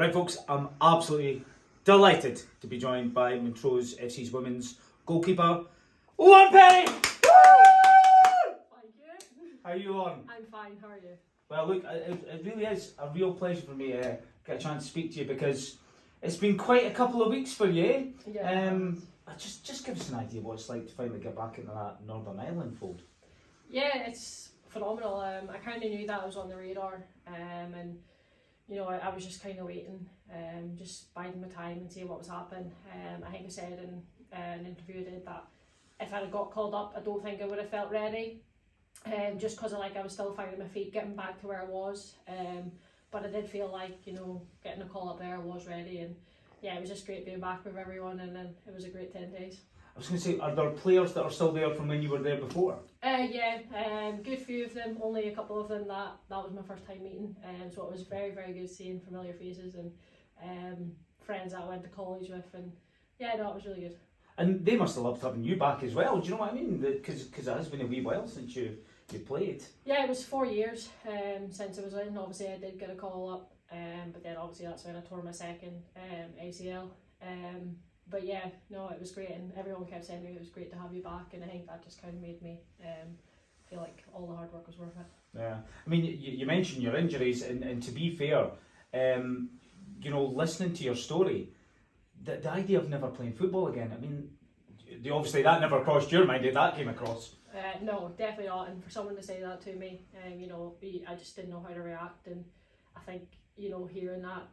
Right, folks, I'm absolutely delighted to be joined by Montrose FC's women's goalkeeper, Lauren Penny! Thank you. How are you, Lauren? I'm fine, how are you? Well, look, it really is a real pleasure for me to get a chance to speak to you because it's been quite a couple of weeks for you. Yeah. Just give us an idea what it's like to finally get back into that Northern Ireland fold. Yeah, it's phenomenal. I kind of knew that I was on the radar, and you know, I was just kind of waiting, just biding my time and seeing what was happening. I think I said in an interview I did that if I had got called up, I don't think I would have felt ready, just because I was still finding my feet, getting back to where I was. But I did feel like, you know, getting a call up there, I was ready, and yeah, it was just great being back with everyone, and then it was a great 10 days. I was going to say, are there players that are still there from when you were there before? Good few of them, only a couple of them that was my first time meeting, so it was very, very good seeing familiar faces and friends that I went to college with, and yeah, no, it was really good. And they must have loved having you back as well, do you know what I mean? Because it has been a wee while since you played. Yeah, it was 4 years since I was in. Obviously I did get a call up, but then obviously that's when I tore my second ACL. But yeah, no, it was great, and everyone kept saying it was great to have you back, and I think that just kind of made me feel like all the hard work was worth it. Yeah, I mean, you mentioned your injuries, and to be fair, you know, listening to your story, the idea of never playing football again, I mean, obviously that never crossed your mind, did that came across? No, definitely not, and for someone to say that to me, you know, I just didn't know how to react, and I think, you know, hearing that,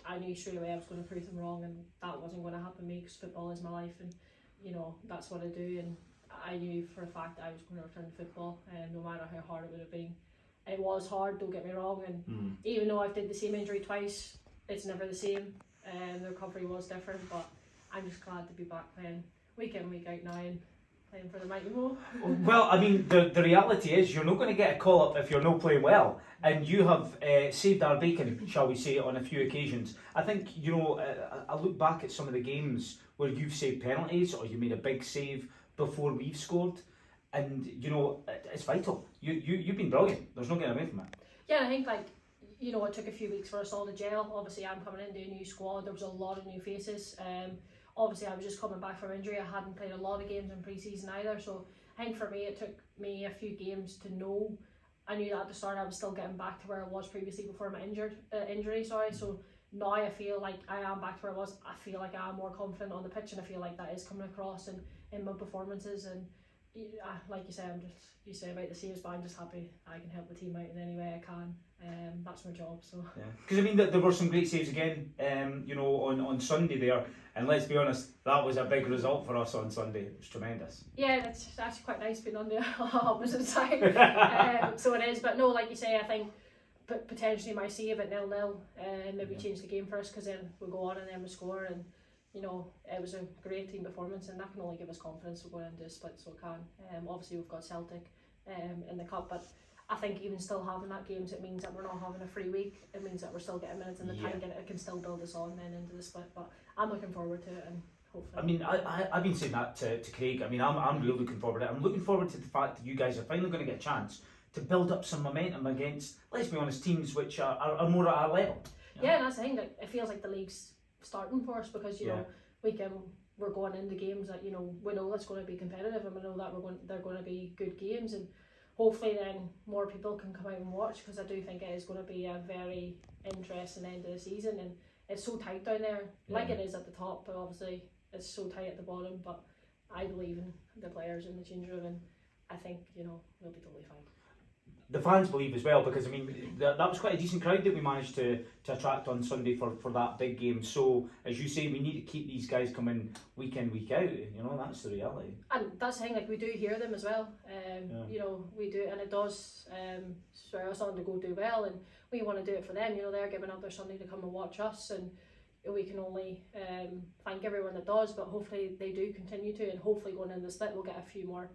I knew straight away I was going to prove them wrong, and that wasn't going to happen to me because football is my life, and you know, that's what I do, and I knew for a fact that I was going to return to football, and no matter how hard it would have been. It was hard, don't get me wrong, and even though I've did the same injury twice, it's never the same, and the recovery was different, but I'm just glad to be back playing week in, week out now, and playing for the Mighty Mo. Well, I mean, the reality is you're not going to get a call up if you're not playing well, and you have saved our bacon, shall we say, on a few occasions. I think, you know, I look back at some of the games where you've saved penalties or you made a big save before we've scored, and you know, it's vital. You've been brilliant. There's no getting away from it. Yeah, I think, like, you know, it took a few weeks for us all to gel. Obviously I'm coming into a new squad, there was a lot of new faces. Obviously I was just coming back from injury, I hadn't played a lot of games in pre-season either, so I think for me it took me a few games to know. I knew that at the start I was still getting back to where I was previously before my injury, so now I feel like I am back to where I was. I feel like I am more confident on the pitch, and I feel like that is coming across in my performances, and like you say, you say about the saves, but I'm just happy I can help the team out in any way I can. That's my job. So yeah, because I mean there were some great saves again, you know, on Sunday there, and let's be honest, that was a big result for us on Sunday. It was tremendous. Yeah, that's actually quite nice being on the opposite side. So it is, but no, like you say, I think potentially my save at 0-0 maybe change the game for us, because then we go on and then we score, and you know, it was a great team performance, and that can only give us confidence to go into a split, so it can. Obviously we've got Celtic in the cup, but I think even still having that games, it means that we're not having a free week. It means that we're still getting minutes in the tank, and it can still build us on then into the split. But I'm looking forward to it, and hopefully. I mean, I've been saying that to Craig. I mean, I'm really looking forward to it. I'm looking forward to the fact that you guys are finally going to get a chance to build up some momentum against, let's be honest, teams which are more at our level. Yeah, and that's the thing. Like, it feels like the league's starting for us, because you know, we're going into games that, you know, we know that's going to be competitive, and we know that they're going to be good games, and hopefully then more people can come out and watch, because I do think it is going to be a very interesting end of the season, and it's so tight down there, like it is at the top, but obviously it's so tight at the bottom. But I believe in the players in the change room, and I think, you know, we'll be totally fine. The fans believe as well, because I mean that was quite a decent crowd that we managed to attract on Sunday for that big game. So as you say, we need to keep these guys coming week in, week out. You know, that's the reality. And that's the thing, like, we do hear them as well. You know, we do, and it does spur us on to go do well, and we want to do it for them. You know, they're giving up their Sunday to come and watch us, and we can only thank everyone that does. But hopefully they do continue to, and hopefully going into the split we'll get a few more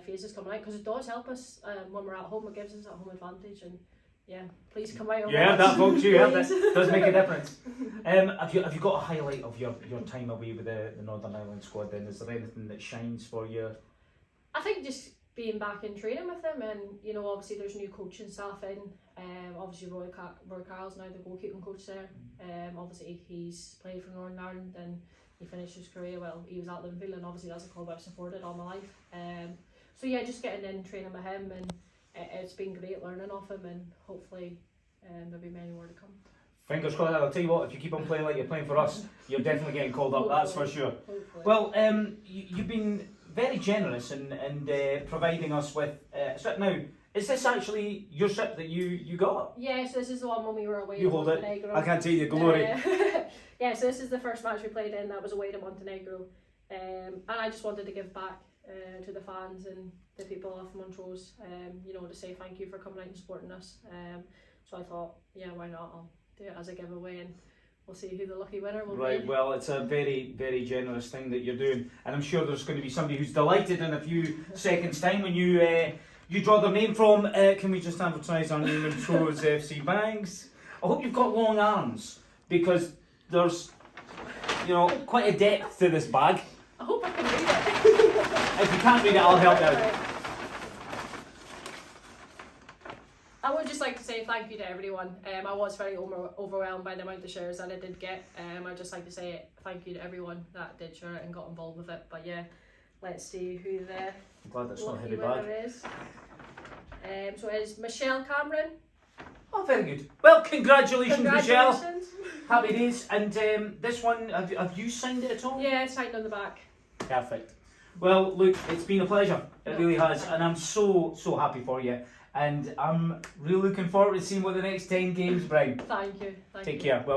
phases coming out, because it does help us when we're at home. It gives us that home advantage, and yeah, please come out and watch. That, folks, you heard that. Does make a difference. Have you got a highlight of your time away with the Northern Ireland squad then? Is there anything that shines for you? I think just being back in training with him, and you know, obviously there's new coaching staff in. Obviously Roy Carroll's now the goalkeeping coach there. Obviously he's played for Northern Ireland and he finished his career, well, he was at Linfield, and obviously that's a club I've supported all my life. So yeah, just getting in, training with him, and it's been great learning off him, and hopefully there'll be many more to come. Fingers crossed. I'll tell you what, if you keep on playing like you're playing for us, you're definitely getting called up, that's for sure. Hopefully. Well, you've been very generous in providing us with strip. Now, is this actually your strip that you got? Yeah, so this is the one when we were away You to hold it. Montenegro. I can't take the glory. Yeah, so this is the first match we played in, that was away to Montenegro. And I just wanted to give back to the fans and the people of Montrose, you know, to say thank you for coming out and supporting us. So I thought, yeah, why not? I'll do it as a giveaway, and we'll see who the lucky winner will Right, be. well, it's a very, very generous thing that you're doing, and I'm sure there's going to be somebody who's delighted in a few seconds' time when you draw their name from. Can we just advertise our name in Montrose FC Banks? I hope you've got long arms, because there's, you know, quite a depth to this bag. I hope I can read it. If you can't read it, I'll help you out. Right. I would just like to say thank you to everyone. I was very overwhelmed by the amount of shares that I did get. I'd just like to say thank you to everyone that did share it and got involved with it. But yeah, let's see who the I'm glad that's not a lucky heavy bag. winner is. So it is Michelle Cameron. Oh, very good. Well, congratulations, Michelle. Congratulations. Happy days. And this one, have you signed it at all? Yeah, it's signed on the back. Perfect. Well, look, it's been a pleasure. It really has, and I'm so happy for you. And I'm really looking forward to seeing what the next 10 games bring. Thank you. Thank Take you. care. Well.